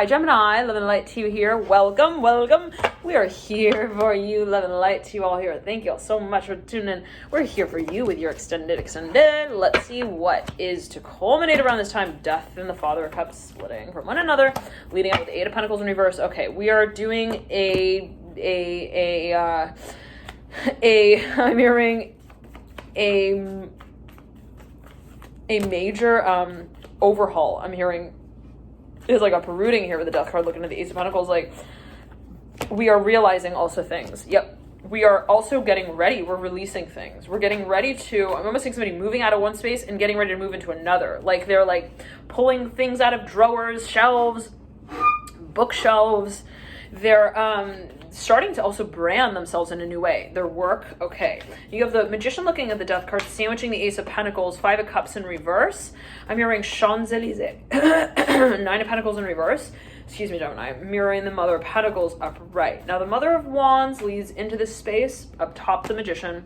Hi Gemini, love and light to you here. Welcome. We are here for you, love and light to you all here. Thank you all so much for tuning in. We're here for you with your extended. Let's see what is to culminate around this time. Death and the Father of Cups splitting from one another, leading up with the Eight of Pentacles in reverse. Okay, we are doing I'm hearing a major overhaul. I'm hearing is like a uprooting here with the Death card, looking at the Ace of Pentacles. Like, we are realizing also things. Yep. We are also getting ready. We're releasing things. We're getting ready to, I'm almost seeing somebody moving out of one space and getting ready to move into another. Like, they're like pulling things out of drawers, shelves, bookshelves. They're starting to also brand themselves in a new way. Their work, okay. You have the Magician looking at the Death card, sandwiching the Ace of Pentacles, Five of Cups in reverse. I'm hearing Champs-Elysees, Nine of Pentacles in reverse. Excuse me, Gemini. Mirroring the Mother of Pentacles upright. Now, the Mother of Wands leads into this space up top the Magician.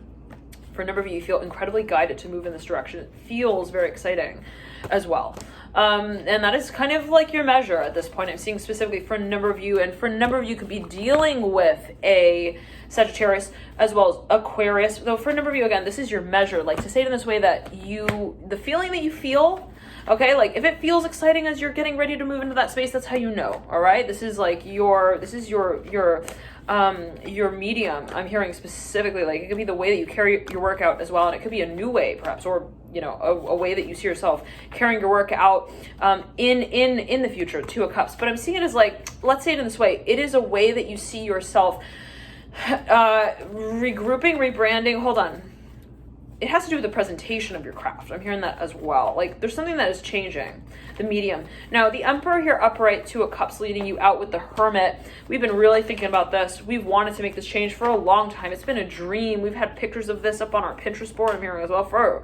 For a number of you, you feel incredibly guided to move in this direction. It feels very exciting as well. And that is kind of like your measure at this point. I'm seeing specifically for a number of you, and for a number of you could be dealing with a Sagittarius as well as Aquarius. Though for a number of you, again, this is your measure. Like, to say it in this way that the feeling that you feel, okay, like if it feels exciting as you're getting ready to move into that space, that's how you know, all right? This is like your medium. I'm hearing specifically, like, it could be the way that you carry your work out as well, and it could be a new way perhaps, or you know, a way that you see yourself carrying your work out in the future. Two of Cups. But I'm seeing it as, like, let's say it in this way, it is a way that you see yourself regrouping, rebranding. Hold on. It has to do with the presentation of your craft. I'm hearing that as well. Like, there's something that is changing. The medium. Now, the Emperor here upright, Two of Cups, leading you out with the Hermit. We've been really thinking about this. We've wanted to make this change for a long time. It's been a dream. We've had pictures of this up on our Pinterest board. I'm hearing as well for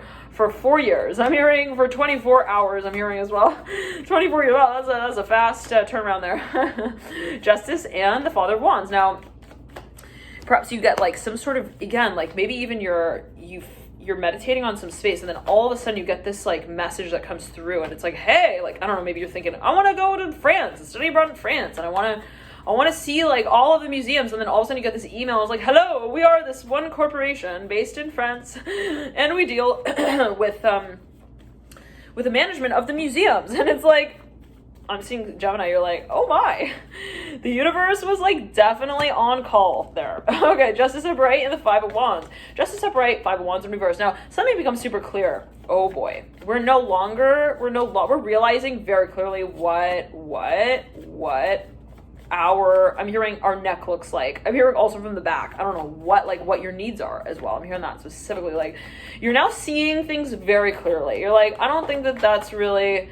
4 years. I'm hearing for 24 hours. I'm hearing as well. 24 years. Wow, that's a fast turnaround there. Justice and the Father of Wands. Now, perhaps you get like some sort of, again, like maybe even you're meditating on some space, and then all of a sudden you get this like message that comes through, and it's like, hey, like, I don't know, maybe you're thinking, I want to go to France and study abroad in France, and I want to see like all of the museums, and then all of a sudden you get this email. It's like, hello, we are this one corporation based in France, and we deal with the management of the museums. And it's like, I'm seeing Gemini, you're like, oh my, the universe was like definitely on call there. Okay, Justice upright and the Five of Wands. Justice upright, Five of Wands in reverse. Now, something becomes super clear. Oh boy, we're realizing very clearly what I'm hearing our neck looks like. I'm hearing also from the back. I don't know what your needs are as well. I'm hearing that specifically. Like, you're now seeing things very clearly. You're like, I don't think that that's really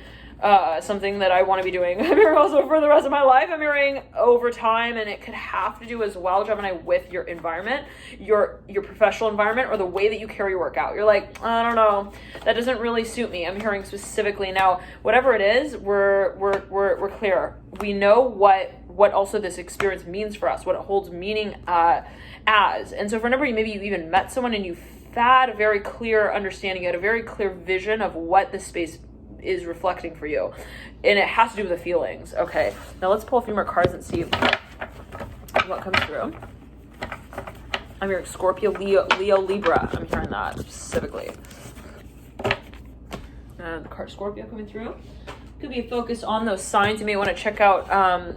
something that I want to be doing. I'm hearing also for the rest of my life. I'm hearing over time, and it could have to do as well, Gemini, with your environment, your professional environment, or the way that you carry your work out. You're like, I don't know, that doesn't really suit me. I'm hearing specifically now, whatever it is, we're clear. We know what also this experience means for us, what it holds meaning as. And so for a number of you, maybe you even met someone and you had a very clear understanding, you had a very clear vision of what this space is reflecting for you, and it has to do with the feelings. Okay, now let's pull a few more cards and see what comes through. I'm hearing Scorpio, Leo, Libra. I'm hearing that specifically, and the card Scorpio coming through could be a focus on those signs. You may want to check out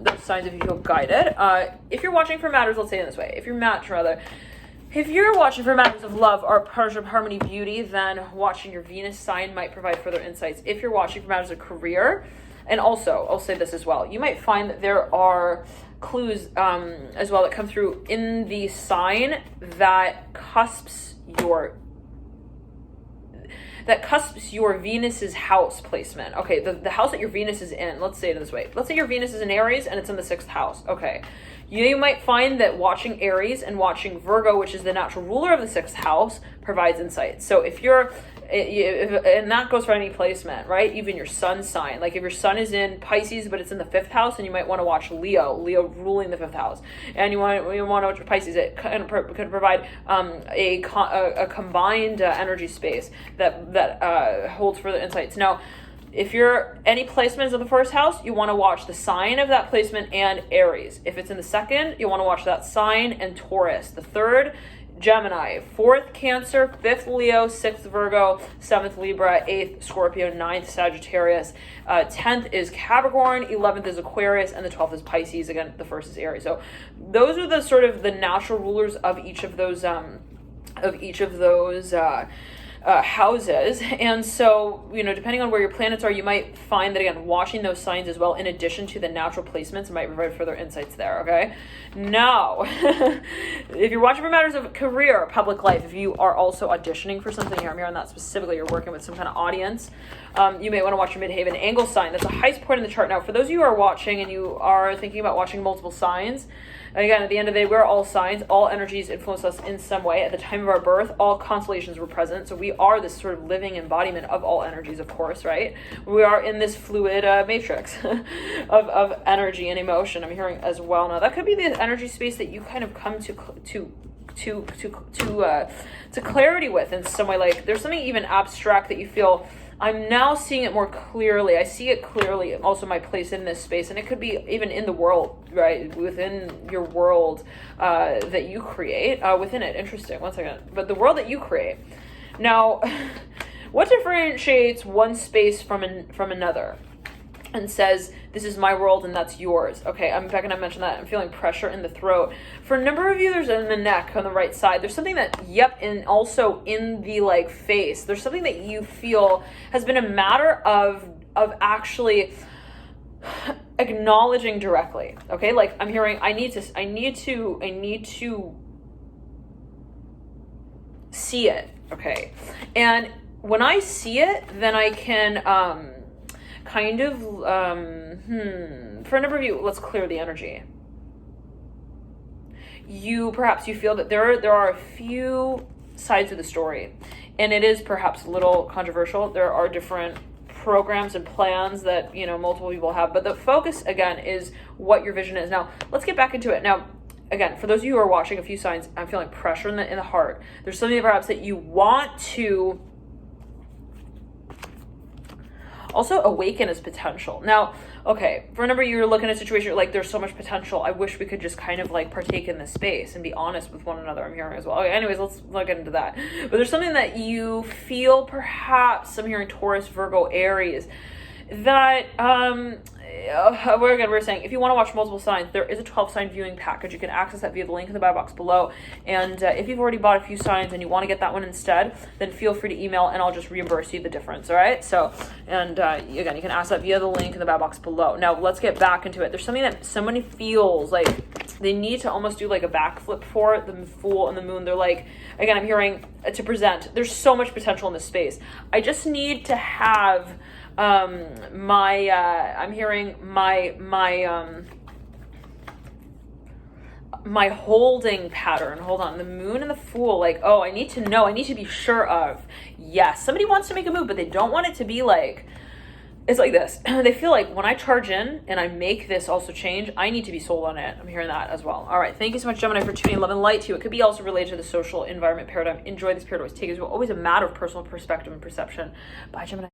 those signs if you feel guided. If you're watching for matters, let's say it this way, if you're watching for matters of love or partnership, harmony, beauty, then watching your Venus sign might provide further insights. If you're watching for matters of career, and also, I'll say this as well, you might find that there are clues as well that come through in the sign that cusps your Venus's house placement. Okay, the house that your Venus is in, let's say it this way. Let's say your Venus is in Aries and it's in the 6th house. Okay. You might find that watching Aries and watching Virgo, which is the natural ruler of the 6th house, provides insight. So and that goes for any placement, right? Even your sun sign. Like if your sun is in Pisces, but it's in the 5th house, and you might want to watch Leo ruling the 5th house. And you want to watch Pisces. It could provide a combined energy space that holds further insights. Now, If you're any placements of the first house, you want to watch the sign of that placement and Aries. If it's in the second, you want to watch that sign and Taurus. The third, Gemini. Fourth, Cancer. Fifth, Leo. Sixth, Virgo. Seventh, Libra. Eighth, Scorpio. Ninth, Sagittarius. 10th is Capricorn. 11th is Aquarius, and the 12th is Pisces. Again, the first is Aries. So those are the sort of the natural rulers of each of those houses. And so, you know, depending on where your planets are, you might find that, again, watching those signs as well, in addition to the natural placements, might provide further insights there. Okay, now if you're watching for matters of career, public life, if you are also auditioning for something here, I'm here on that specifically, you're working with some kind of audience, you may want to watch your midhaven angle sign. That's the highest point in the chart. Now, for those of you who are watching and you are thinking about watching multiple signs, again, at the end of the day, we're all signs. All energies influence us in some way. At the time of our birth, all constellations were present. So we are this sort of living embodiment of all energies, of course, right? We are in this fluid matrix of energy and emotion, I'm hearing as well. Now, that could be the energy space that you kind of come to clarity with in some way. Like, there's something even abstract that you feel, I'm now seeing it more clearly. I see it clearly, also my place in this space. And it could be even in the world, right? Within your world that you create, within it. Interesting, one second. But the world that you create. Now, what differentiates one space from another and says, this is my world and that's yours? Okay, I'm back and I mentioned that. I'm feeling pressure in the throat. For a number of you, there's in the neck on the right side. There's something that, and also in the like face. There's something that you feel has been a matter of actually acknowledging directly. Okay, like I'm hearing, I need to see it. Okay, and when I see it, then I can for a number of you, let's clear the energy. Perhaps you feel that there are a few sides of the story, and it is perhaps a little controversial. There are different programs and plans that, you know, multiple people have, but the focus again is what your vision is. Now, let's get back into it. Now, again, for those of you who are watching, a few signs, I'm feeling pressure in the heart. There's something perhaps that you want to also awaken as potential. Now, okay, for a number of you, you're looking at a situation, you're like, there's so much potential. I wish we could just kind of like partake in this space and be honest with one another. I'm hearing as well. Okay, anyways, let's not get into that. But there's something that you feel, perhaps, I'm hearing Taurus, Virgo, Aries, that we're saying, if you want to watch multiple signs, there is a 12-sign viewing package. You can access that via the link in the bio box below. And if you've already bought a few signs and you want to get that one instead, then feel free to email and I'll just reimburse you the difference. All right. So, and again, you can ask that via the link in the bio box below. Now, let's get back into it. There's something that somebody feels like they need to almost do like a backflip for it. The Fool and the Moon. They're like, again, I'm hearing to present. There's so much potential in this space. I just need to have I'm hearing my holding pattern. Hold on. The Moon and the Fool, like, oh, I need to know, I need to be sure of. Yes, somebody wants to make a move, but they don't want it to be like, it's like this. They feel like when I charge in and I make this also change, I need to be sold on it. I'm hearing that as well. All right. Thank you so much, Gemini, for tuning in. Love and light to you. It could be also related to the social environment paradigm. Enjoy this period. Always a matter of personal perspective and perception. Bye, Gemini.